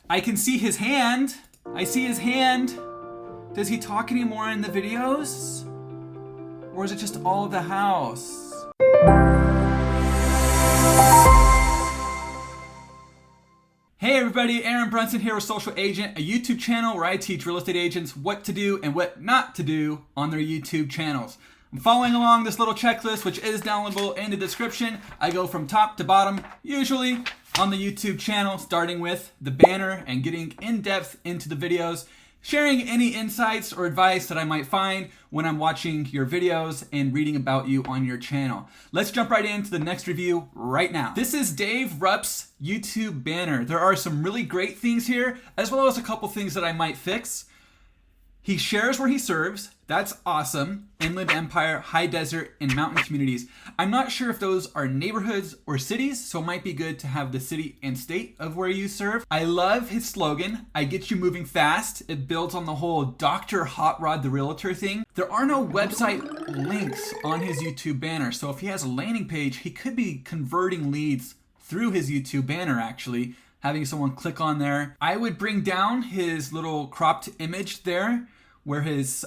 I can see his hand. I see his hand. Does he talk anymore in the videos? Or is it just all of the house? Hey everybody, Aaron Brunson here with Social Agent, a YouTube channel where I teach real estate agents what to do and what not to do on their YouTube channels. I'm following along this little checklist, which is downloadable in the description. I go from top to bottom, usually on the YouTube channel, starting with the banner and getting in depth into the videos, sharing any insights or advice that I might find when I'm watching your videos and reading about you on your channel. Let's jump right into the next review right now. This is Dave Rupp's YouTube banner. There are some really great things here, as well as a couple things that I might fix. He shares where he serves. That's awesome. Inland Empire, high desert, and mountain communities. I'm not sure if those are neighborhoods or cities, so it might be good to have the city and state of where you serve. I love his slogan, I get you moving fast. It builds on the whole Dr. Hot Rod the Realtor thing. There are no website links on his YouTube banner, so if he has a landing page, he could be converting leads through his YouTube banner actually, having someone click on there. I would bring down his little cropped image there where his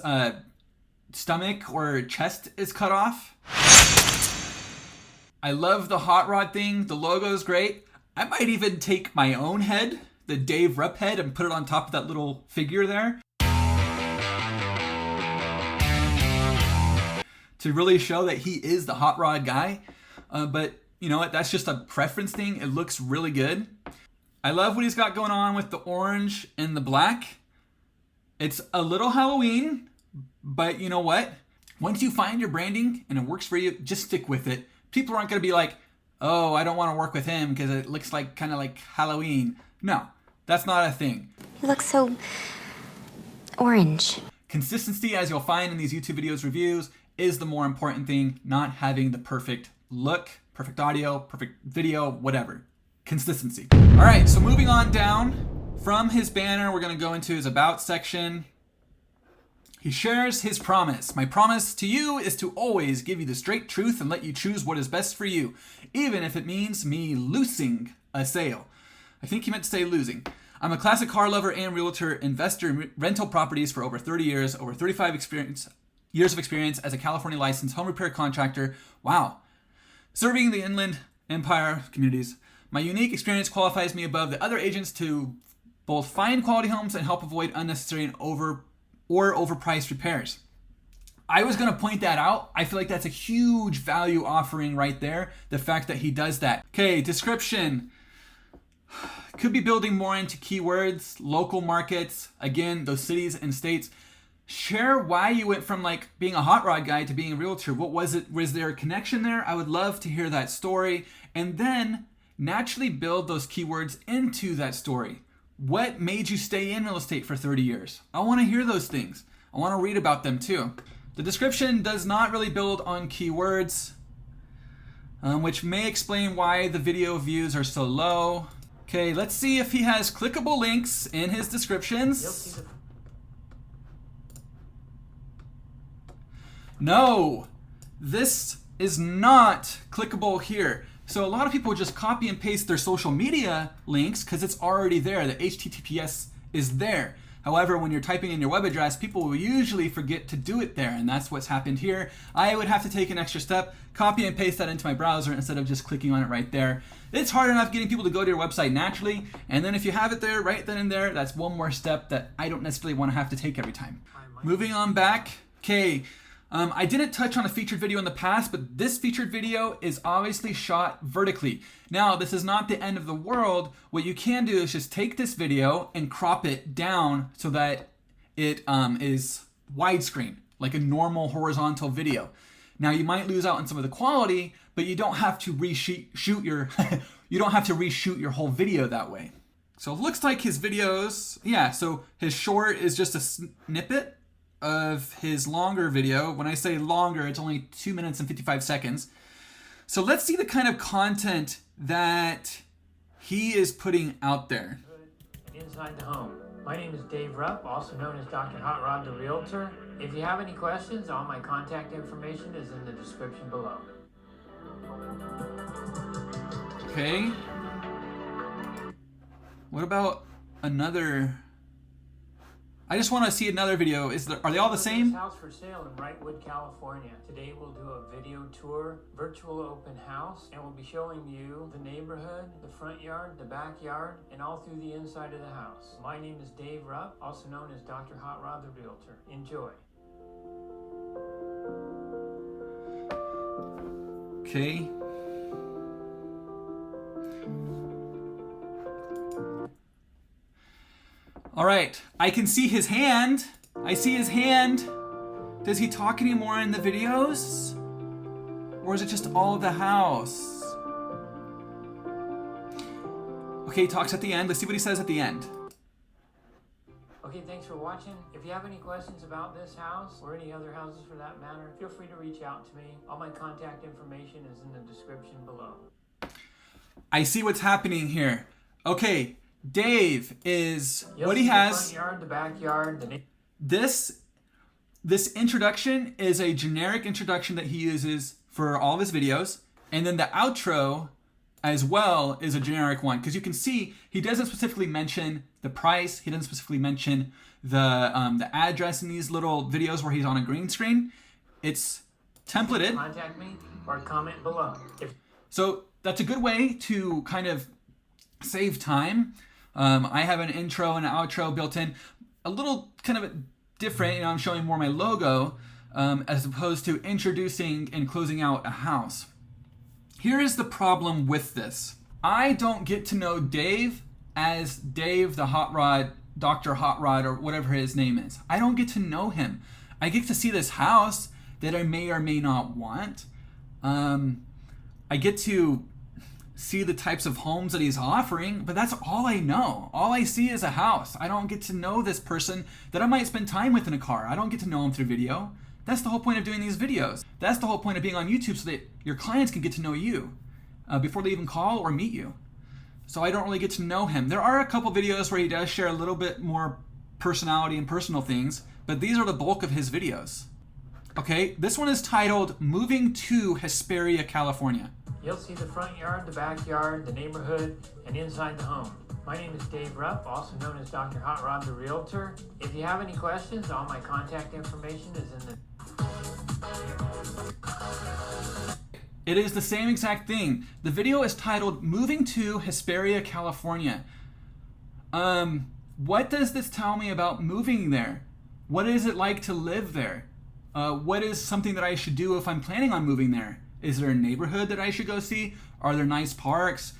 stomach or chest is cut off. I love the hot rod thing. The logo is great. I might even take my own head, the Dave Rupp head, and put it on top of that little figure there to really show that he is the hot rod guy. But you know what? That's just a preference thing. It looks really good. I love what he's got going on with the orange and the black. It's a little Halloween, but you know what? Once you find your branding and it works for you, just stick with it. People aren't going to be like, oh, I don't want to work with him because it looks like kind of like Halloween. No, that's not a thing. You look so orange. Consistency, as you'll find in these YouTube videos reviews, is the more important thing, not having the perfect look, perfect audio, perfect video, whatever. Consistency. All right, so moving on down from his banner, we're going to go into his about section. He shares his promise. My promise to you is to always give you the straight truth and let you choose what is best for you, even if it means me losing a sale. I think he meant to say losing. I'm a classic car lover and realtor, investor in rental properties for over 30 years, over 35 years of experience as a California licensed home repair contractor. Wow. Serving the Inland Empire communities. My unique experience qualifies me above the other agents to both find quality homes and help avoid unnecessary and overpriced repairs. I was going to point that out. I feel like that's a huge value offering right there. The fact that he does that. Okay, description. Could be building more into keywords, local markets, again, those cities and states. Share why you went from like being a hot rod guy to being a realtor. What was it? Was there a connection there? I would love to hear that story. And then naturally build those keywords into that story. What made you stay in real estate for 30 years? I want to hear those things. I want to read about them too. The description does not really build on keywords, which may explain why the video views are so low. Okay, let's see if he has clickable links in his descriptions. No, this is not clickable here. So a lot of people just copy and paste their social media links because it's already there. The HTTPS is there. However, when you're typing in your web address, people will usually forget to do it there, and that's what's happened here. I would have to take an extra step, copy and paste that into my browser instead of just clicking on it right there. It's hard enough getting people to go to your website naturally, and then if you have it there right then and there, that's one more step that I don't necessarily want to have to take every time. Moving on back. Okay. I didn't touch on a featured video in the past, but this featured video is obviously shot vertically. Now, this is not the end of the world. What you can do is just take this video and crop it down so that it is widescreen, like a normal horizontal video. Now, you might lose out on some of the quality, but you don't have to reshoot your you don't have to reshoot your whole video that way. So it looks like his videos, yeah, so his short is just a snippet of his longer video. When I say longer, it's only 2 minutes and 55 seconds. So let's see the kind of content that he is putting out there. Inside the home. My name is Dave Rupp, also known as Dr. Hot Rod the Realtor. If you have any questions, all my contact information is in the description below. Okay. What about another. I just want to see another video. Are they all the same? House for sale in Wrightwood, California. Today we'll do a video tour, virtual open house, and we'll be showing you the neighborhood, the front yard, the backyard, and all through the inside of the house. My name is Dave Rupp, also known as Dr. Hot Rod the Realtor. Enjoy. Okay. All right, I can see his hand. I see his hand. Does he talk anymore in the videos? Or is it just all of the house? Okay, he talks at the end. Let's see what he says at the end. Okay, thanks for watching. If you have any questions about this house, or any other houses for that matter, feel free to reach out to me. All my contact information is in the description below. I see what's happening here. Okay, Dave is You'll what he see has. The front yard, the backyard, This introduction is a generic introduction that he uses for all of his videos, and then the outro as well is a generic one, because you can see he doesn't specifically mention the price. He doesn't specifically mention the address in these little videos where he's on a green screen. It's templated. Contact me or comment below. So that's a good way to kind of save time. I have an intro and an outro built in, a little kind of different. I'm showing more my logo as opposed to introducing and closing out a house. Here is the problem with this. I don't get to know Dave as Dave the Hot Rod, Dr. Hot Rod, or whatever his name is. I don't get to know him. I get to see this house that I may or may not want. I get to see the types of homes that he's offering, but that's all I know. All I see is a house. I don't get to know this person that I might spend time with in a car. I don't get to know him through video. That's the whole point of doing these videos. That's the whole point of being on YouTube, so that your clients can get to know you before they even call or meet you. So I don't really get to know him. There are a couple videos where he does share a little bit more personality and personal things, but these are the bulk of his videos. Okay, this one is titled Moving to Hesperia, California. You'll see the front yard, the backyard, the neighborhood, and inside the home. My name is Dave Rupp, also known as Dr. Hot Rod the Realtor. If you have any questions, all my contact information is in the... It is the same exact thing. The video is titled Moving to Hesperia, California. What does this tell me about moving there? What is it like to live there? What is something that I should do if I'm planning on moving there? Is there a neighborhood that I should go see? Are there nice parks?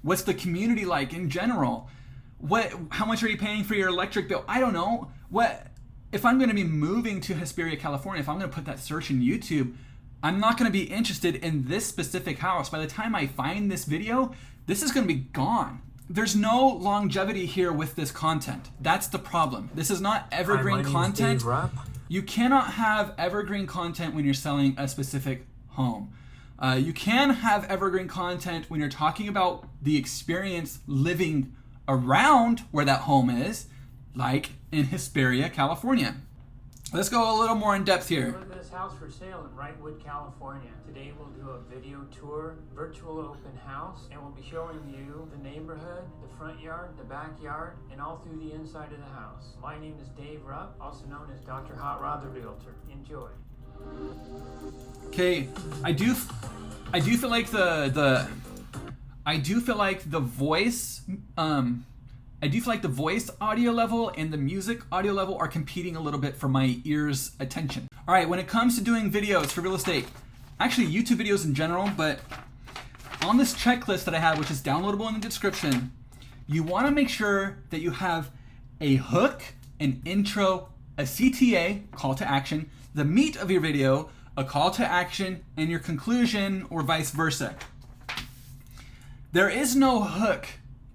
What's the community like in general? How much are you paying for your electric bill? I don't know. If I'm going to be moving to Hesperia, California, if I'm going to put that search in YouTube, I'm not going to be interested in this specific house. By the time I find this video, this is going to be gone. There's no longevity here with this content. That's the problem. This is not evergreen content. You cannot have evergreen content when you're selling a specific home. You can have evergreen content when you're talking about the experience living around where that home is, like in Hesperia, California. Let's go a little more in depth here. Look at this house for sale in Wrightwood, California. Today we'll do a video tour, virtual open house, and we'll be showing you the neighborhood, the front yard, the backyard, and all through the inside of the house. My name is Dave Rupp, also known as Dr. Hot Rod the Realtor. Enjoy. Okay, I do feel like the voice audio level and the music audio level are competing a little bit for my ears' attention. All right, when it comes to doing videos for real estate, actually YouTube videos in general, but on this checklist that I have, which is downloadable in the description, you want to make sure that you have a hook, an intro, a CTA, call to action, the meat of your video, a call to action, and your conclusion, or vice versa. There is no hook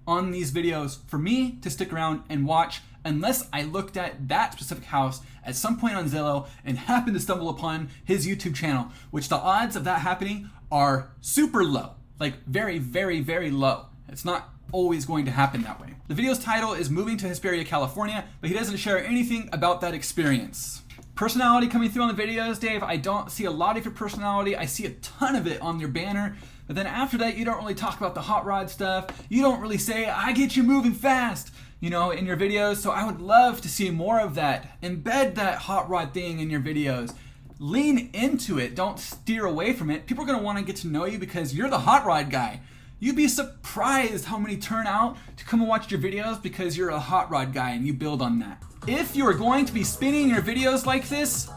on these videos for me to stick around and watch unless I looked at that specific house at some point on Zillow and happened to stumble upon his YouTube channel, which the odds of that happening are super low, like very, very, very low. It's not always going to happen that way. The video's title is Moving to Hesperia, California, but he doesn't share anything about that experience. Personality coming through on the videos, Dave, I don't see a lot of your personality. I see a ton of it on your banner. But then after that, you don't really talk about the hot rod stuff. You don't really say, I get you moving fast. in your videos. So I would love to see more of that. Embed that hot rod thing in your videos. Lean into it. Don't steer away from it. People are going to want to get to know you because you're the hot rod guy. You'd be surprised how many turn out to come and watch your videos because you're a hot rod guy and you build on that. If you are going to be spinning your videos like this,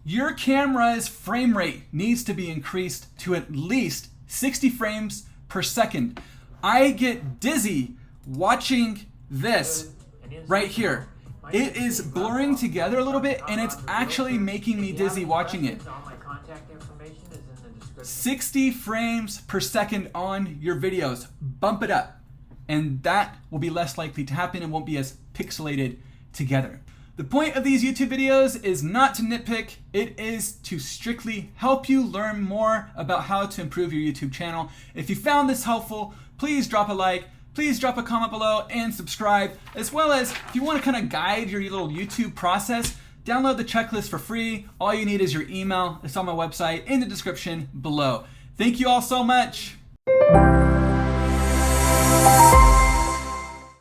your camera's frame rate needs to be increased to at least 60 frames per second. I get dizzy watching this right here. It is blurring together a little bit and it's actually making me dizzy watching it. 60 frames per second on your videos. Bump it up. And that will be less likely to happen and won't be as pixelated together. The point of these YouTube videos is not to nitpick. It is to strictly help you learn more about how to improve your YouTube channel. If you found this helpful, please drop a like. Please drop a comment below and subscribe, as well as if you want to kind of guide your little YouTube process, download the checklist for free. All you need is your email. It's on my website in the description below. Thank you all so much.